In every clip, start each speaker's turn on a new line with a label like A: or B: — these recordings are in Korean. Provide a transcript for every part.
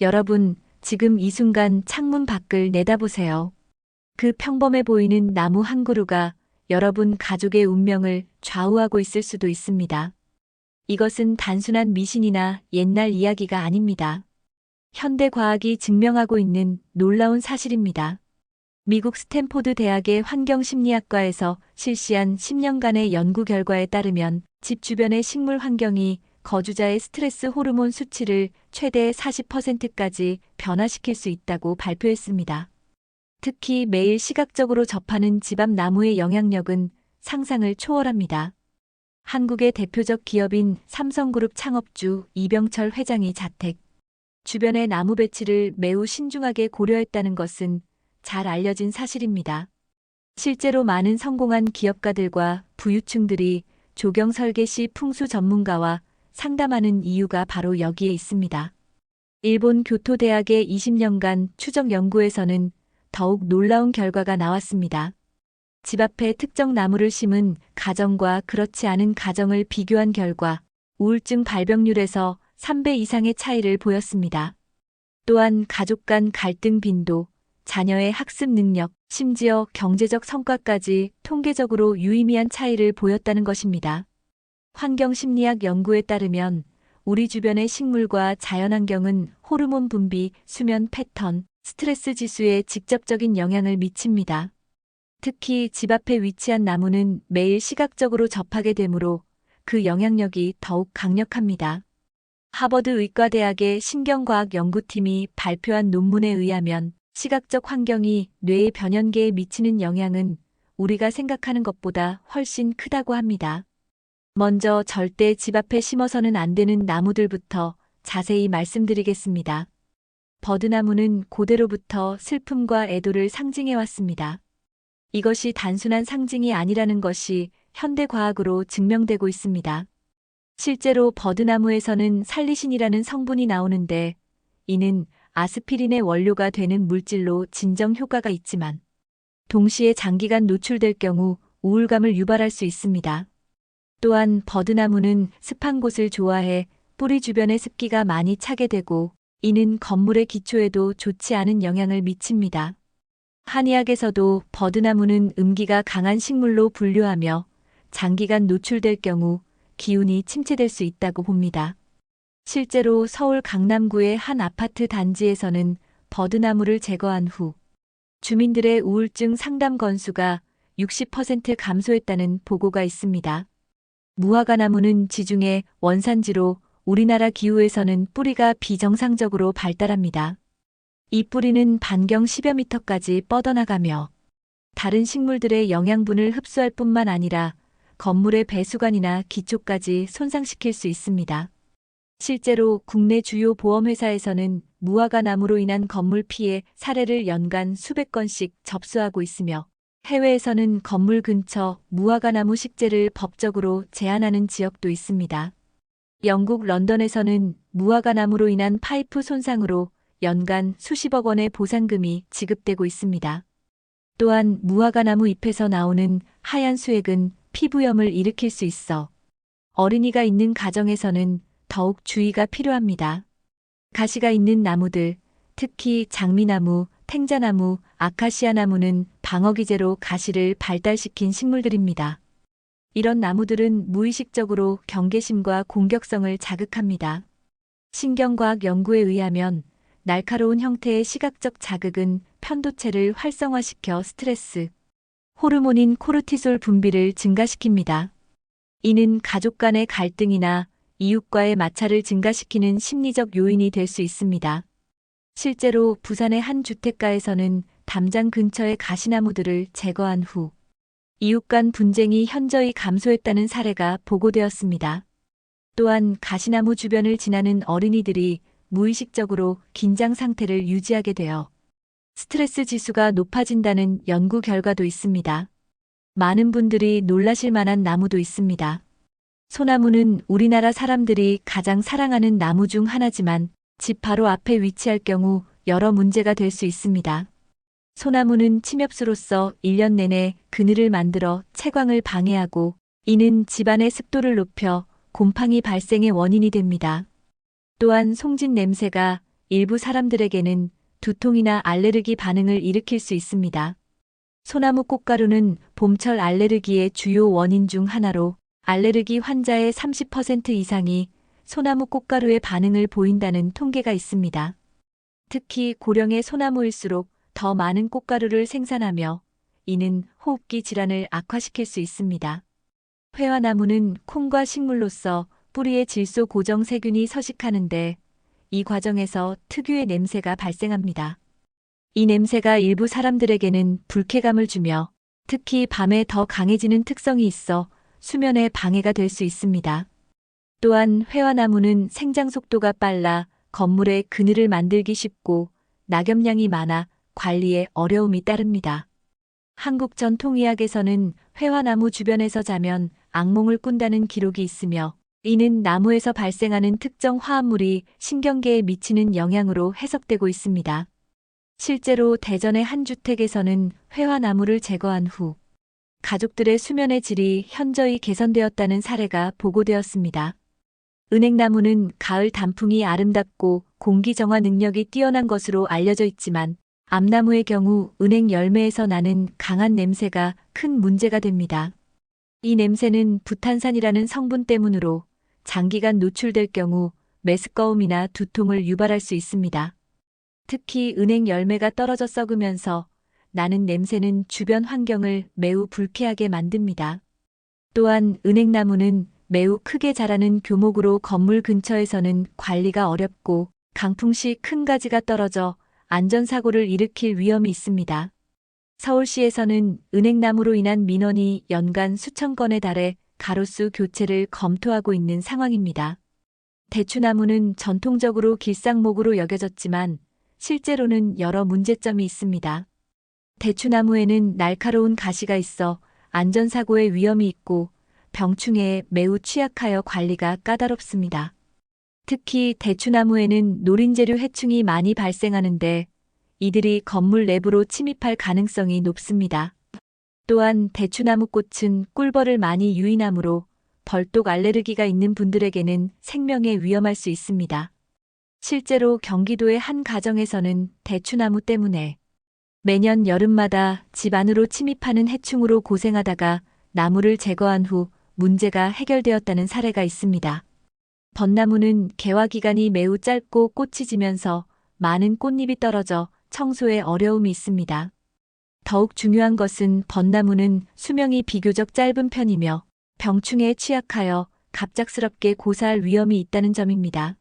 A: 여러분, 지금 이 순간 창문 밖을 내다보세요. 그 평범해 보이는 나무 한 그루가 여러분 가족의 운명을 좌우하고 있을 수도 있습니다. 이것은 단순한 미신이나 옛날 이야기가 아닙니다. 현대 과학이 증명하고 있는 놀라운 사실입니다. 미국 스탠포드 대학의 환경심리학과에서 실시한 10년간의 연구 결과에 따르면 집 주변의 식물 환경이 거주자의 스트레스 호르몬 수치를 최대 40%까지 변화시킬 수 있다고 발표했습니다. 특히 매일 시각적으로 접하는 집 앞 나무의 영향력은 상상을 초월합니다. 한국의 대표적 기업인 삼성그룹 창업주 이병철 회장이 자택 주변의 나무 배치를 매우 신중하게 고려했다는 것은 잘 알려진 사실입니다. 실제로 많은 성공한 기업가들과 부유층들이 조경 설계 시 풍수 전문가와 상담하는 이유가 바로 여기에 있습니다. 일본 교토대학의 20년간 추적 연구에서는 더욱 놀라운 결과가 나왔습니다. 집 앞에 특정 나무를 심은 가정과 그렇지 않은 가정을 비교한 결과 우울증 발병률에서 3배 이상의 차이를 보였습니다. 또한 가족 간 갈등 빈도, 자녀의 학습 능력, 심지어 경제적 성과까지 통계적으로 유의미한 차이를 보였다는 것입니다. 환경심리학 연구에 따르면 우리 주변의 식물과 자연환경은 호르몬 분비, 수면 패턴, 스트레스 지수에 직접적인 영향을 미칩니다. 특히 집 앞에 위치한 나무는 매일 시각적으로 접하게 되므로 그 영향력이 더욱 강력합니다. 하버드 의과대학의 신경과학 연구팀이 발표한 논문에 의하면 시각적 환경이 뇌의 변연계에 미치는 영향은 우리가 생각하는 것보다 훨씬 크다고 합니다. 먼저 절대 집 앞에 심어서는 안 되는 나무들부터 자세히 말씀드리겠습니다. 버드나무는 고대로부터 슬픔과 애도를 상징해 왔습니다. 이것이 단순한 상징이 아니라는 것이 현대 과학으로 증명되고 있습니다. 실제로 버드나무에서는 살리신이라는 성분이 나오는데 이는 아스피린의 원료가 되는 물질로 진정 효과가 있지만 동시에 장기간 노출될 경우 우울감을 유발할 수 있습니다. 또한 버드나무는 습한 곳을 좋아해 뿌리 주변에 습기가 많이 차게 되고 이는 건물의 기초에도 좋지 않은 영향을 미칩니다. 한의학에서도 버드나무는 음기가 강한 식물로 분류하며 장기간 노출될 경우 기운이 침체될 수 있다고 봅니다. 실제로 서울 강남구의 한 아파트 단지에서는 버드나무를 제거한 후 주민들의 우울증 상담 건수가 60% 감소했다는 보고가 있습니다. 무화과나무는 지중해 원산지로 우리나라 기후에서는 뿌리가 비정상적으로 발달합니다. 이 뿌리는 반경 10여 미터까지 뻗어나가며 다른 식물들의 영양분을 흡수할 뿐만 아니라 건물의 배수관이나 기초까지 손상시킬 수 있습니다. 실제로 국내 주요 보험회사에서는 무화과나무로 인한 건물 피해 사례를 연간 수백 건씩 접수하고 있으며 해외에서는 건물 근처 무화과나무 식재를 법적으로 제한하는 지역도 있습니다. 영국 런던에서는 무화과나무로 인한 파이프 손상으로 연간 수십억 원의 보상금이 지급되고 있습니다. 또한 무화과나무 잎에서 나오는 하얀 수액은 피부염을 일으킬 수 있어 어린이가 있는 가정에서는 더욱 주의가 필요합니다. 가시가 있는 나무들, 특히 장미나무, 탱자나무, 아카시아 나무는 방어기제로 가시를 발달시킨 식물들입니다. 이런 나무들은 무의식적으로 경계심과 공격성을 자극합니다. 신경과학 연구에 의하면 날카로운 형태의 시각적 자극은 편도체를 활성화시켜 스트레스, 호르몬인 코르티솔 분비를 증가시킵니다. 이는 가족 간의 갈등이나 이웃과의 마찰을 증가시키는 심리적 요인이 될 수 있습니다. 실제로 부산의 한 주택가에서는 담장 근처의 가시나무들을 제거한 후 이웃 간 분쟁이 현저히 감소했다는 사례가 보고되었습니다. 또한 가시나무 주변을 지나는 어린이들이 무의식적으로 긴장 상태를 유지하게 되어 스트레스 지수가 높아진다는 연구 결과도 있습니다. 많은 분들이 놀라실 만한 나무도 있습니다. 소나무는 우리나라 사람들이 가장 사랑하는 나무 중 하나지만 집 바로 앞에 위치할 경우 여러 문제가 될 수 있습니다. 소나무는 침엽수로서 1년 내내 그늘을 만들어 채광을 방해하고 이는 집안의 습도를 높여 곰팡이 발생의 원인이 됩니다. 또한 송진 냄새가 일부 사람들에게는 두통이나 알레르기 반응을 일으킬 수 있습니다. 소나무 꽃가루는 봄철 알레르기의 주요 원인 중 하나로 알레르기 환자의 30% 이상이 소나무 꽃가루에 반응을 보인다는 통계가 있습니다. 특히 고령의 소나무일수록 더 많은 꽃가루를 생산하며 이는 호흡기 질환을 악화시킬 수 있습니다. 회화나무는 콩과 식물로서 뿌리에 질소 고정 세균이 서식하는데 이 과정에서 특유의 냄새가 발생합니다. 이 냄새가 일부 사람들에게는 불쾌감을 주며 특히 밤에 더 강해지는 특성이 있어 수면에 방해가 될 수 있습니다. 또한 회화나무는 생장 속도가 빨라 건물의 그늘을 만들기 쉽고 낙엽량이 많아 관리에 어려움이 따릅니다. 한국 전통의학에서는 회화나무 주변에서 자면 악몽을 꾼다는 기록이 있으며 이는 나무에서 발생하는 특정 화합물이 신경계에 미치는 영향으로 해석되고 있습니다. 실제로 대전의 한 주택에서는 회화나무를 제거한 후 가족들의 수면의 질이 현저히 개선되었다는 사례가 보고되었습니다. 은행나무는 가을 단풍이 아름답고 공기 정화 능력이 뛰어난 것으로 알려져 있지만 암나무의 경우 은행 열매에서 나는 강한 냄새가 큰 문제가 됩니다. 이 냄새는 부탄산이라는 성분 때문으로 장기간 노출될 경우 메스꺼움이나 두통을 유발할 수 있습니다. 특히 은행 열매가 떨어져 썩으면서 나는 냄새는 주변 환경을 매우 불쾌하게 만듭니다. 또한 은행나무는 매우 크게 자라는 교목으로 건물 근처에서는 관리가 어렵고 강풍 시 큰 가지가 떨어져 안전사고를 일으킬 위험이 있습니다. 서울시에서는 은행나무로 인한 민원이 연간 수천 건에 달해 가로수 교체를 검토하고 있는 상황입니다. 대추나무는 전통적으로 길상목으로 여겨졌지만 실제로는 여러 문제점이 있습니다. 대추나무에는 날카로운 가시가 있어 안전사고의 위험이 있고 병충해에 매우 취약하여 관리가 까다롭습니다. 특히 대추나무에는 노린재류 해충이 많이 발생하는데 이들이 건물 내부로 침입할 가능성이 높습니다. 또한 대추나무 꽃은 꿀벌을 많이 유인하므로 벌독 알레르기가 있는 분들에게는 생명에 위험할 수 있습니다. 실제로 경기도의 한 가정에서는 대추나무 때문에 매년 여름마다 집 안으로 침입하는 해충으로 고생하다가 나무를 제거한 후 문제가 해결되었다는 사례가 있습니다. 벚나무는 개화 기간이 매우 짧고 꽃이 지면서 많은 꽃잎이 떨어져 청소에 어려움이 있습니다. 더욱 중요한 것은 벚나무는 수명이 비교적 짧은 편이며 병충해에 취약하여 갑작스럽게 고사할 위험이 있다는 점입니다.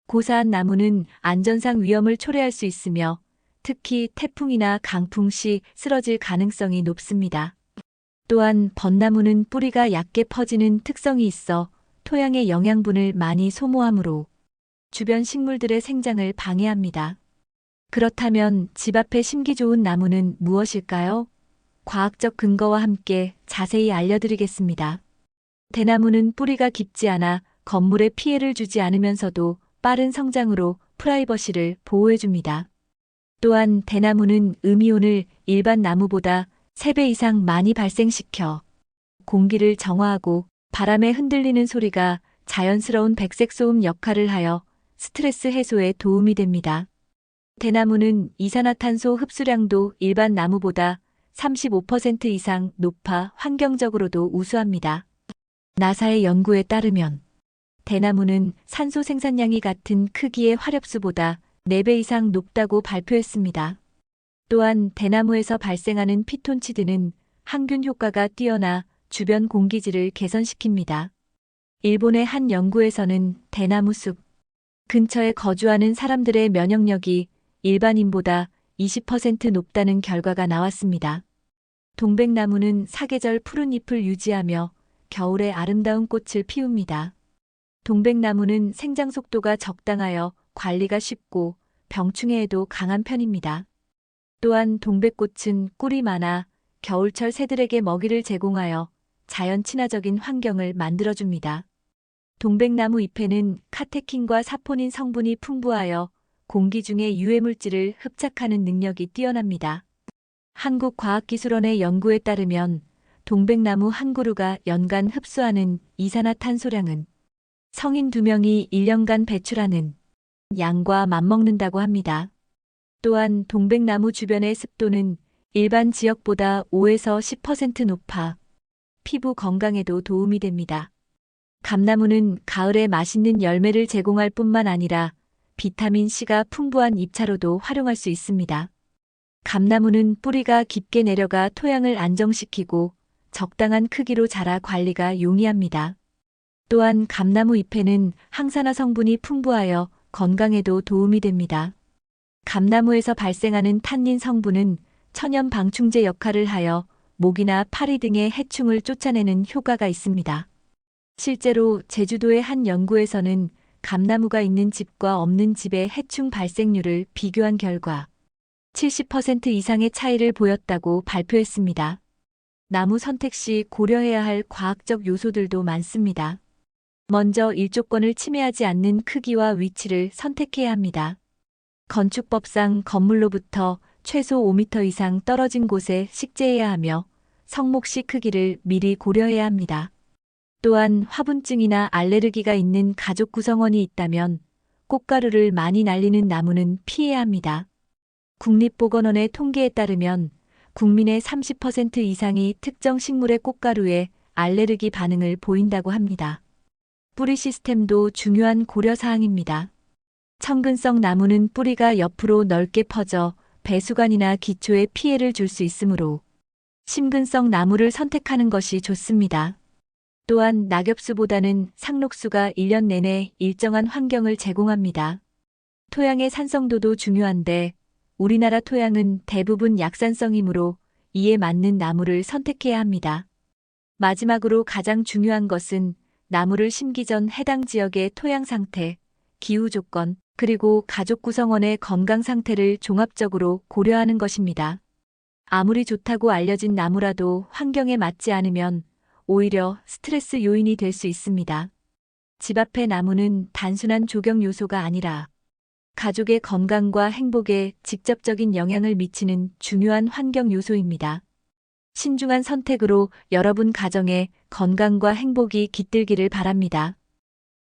A: 고사한 나무는 안전상 위험을 초래할 수 있으며 특히 태풍이나 강풍 시 쓰러질 가능성이 높습니다. 또한 벚나무는 뿌리가 얕게 퍼지는 특성이 있어 토양의 영양분을 많이 소모하므로 주변 식물들의 생장을 방해합니다. 그렇다면 집 앞에 심기 좋은 나무는 무엇일까요? 과학적 근거와 함께 자세히 알려드리겠습니다. 대나무는 뿌리가 깊지 않아 건물에 피해를 주지 않으면서도 빠른 성장으로 프라이버시를 보호해줍니다. 또한 대나무는 음이온을 일반 나무보다 3배 이상 많이 발생시켜 공기를 정화하고 바람에 흔들리는 소리가 자연스러운 백색 소음 역할을 하여 스트레스 해소에 도움이 됩니다. 대나무는 이산화탄소 흡수량도 일반 나무보다 35% 이상 높아 환경적으로도 우수합니다. 나사의 연구에 따르면 대나무는 산소 생산량이 같은 크기의 화력수보다 4배 이상 높다고 발표했습니다. 또한 대나무에서 발생하는 피톤치드는 항균 효과가 뛰어나 주변 공기질을 개선시킵니다. 일본의 한 연구에서는 대나무 숲 근처에 거주하는 사람들의 면역력이 일반인보다 20% 높다는 결과가 나왔습니다. 동백나무는 사계절 푸른 잎을 유지하며 겨울에 아름다운 꽃을 피웁니다. 동백나무는 생장 속도가 적당하여 관리가 쉽고 병충해에도 강한 편입니다. 또한 동백꽃은 꿀이 많아 겨울철 새들에게 먹이를 제공하여 자연 친화적인 환경을 만들어줍니다. 동백나무 잎에는 카테킨과 사포닌 성분이 풍부하여 공기 중에 유해물질을 흡착하는 능력이 뛰어납니다. 한국과학기술원의 연구에 따르면 동백나무 한 그루가 연간 흡수하는 이산화탄소량은 성인 2명이 1년간 배출하는 양과 맞먹는다고 합니다. 또한 동백나무 주변의 습도는 일반 지역보다 5에서 10% 높아 피부 건강에도 도움이 됩니다. 감나무는 가을에 맛있는 열매를 제공할 뿐만 아니라 비타민C가 풍부한 잎차로도 활용할 수 있습니다. 감나무는 뿌리가 깊게 내려가 토양을 안정시키고 적당한 크기로 자라 관리가 용이합니다. 또한 감나무 잎에는 항산화 성분이 풍부하여 건강에도 도움이 됩니다. 감나무에서 발생하는 탄닌 성분은 천연 방충제 역할을 하여 모기나 파리 등의 해충을 쫓아내는 효과가 있습니다. 실제로 제주도의 한 연구에서는 감나무가 있는 집과 없는 집의 해충 발생률을 비교한 결과 70% 이상의 차이를 보였다고 발표했습니다. 나무 선택 시 고려해야 할 과학적 요소들도 많습니다. 먼저 일조권을 침해하지 않는 크기와 위치를 선택해야 합니다. 건축법상 건물로부터 최소 5m 이상 떨어진 곳에 식재해야 하며 성목시 크기를 미리 고려해야 합니다. 또한 화분증이나 알레르기가 있는 가족 구성원이 있다면 꽃가루를 많이 날리는 나무는 피해야 합니다. 국립보건원의 통계에 따르면 국민의 30% 이상이 특정 식물의 꽃가루에 알레르기 반응을 보인다고 합니다. 뿌리 시스템도 중요한 고려사항입니다. 청근석 나무는 뿌리가 옆으로 넓게 퍼져 배수관이나 기초에 피해를 줄 수 있으므로 심근석 나무를 선택하는 것이 좋습니다. 또한 낙엽수보다는 상록수가 1년 내내 일정한 환경을 제공합니다. 토양의 산성도도 중요한데 우리나라 토양은 대부분 약산성이므로 이에 맞는 나무를 선택해야 합니다. 마지막으로 가장 중요한 것은 나무를 심기 전 해당 지역의 토양 상태, 기후 조건, 그리고 가족 구성원의 건강 상태를 종합적으로 고려하는 것입니다. 아무리 좋다고 알려진 나무라도 환경에 맞지 않으면 오히려 스트레스 요인이 될 수 있습니다. 집 앞의 나무는 단순한 조경 요소가 아니라 가족의 건강과 행복에 직접적인 영향을 미치는 중요한 환경 요소입니다. 신중한 선택으로 여러분 가정의 건강과 행복이 깃들기를 바랍니다.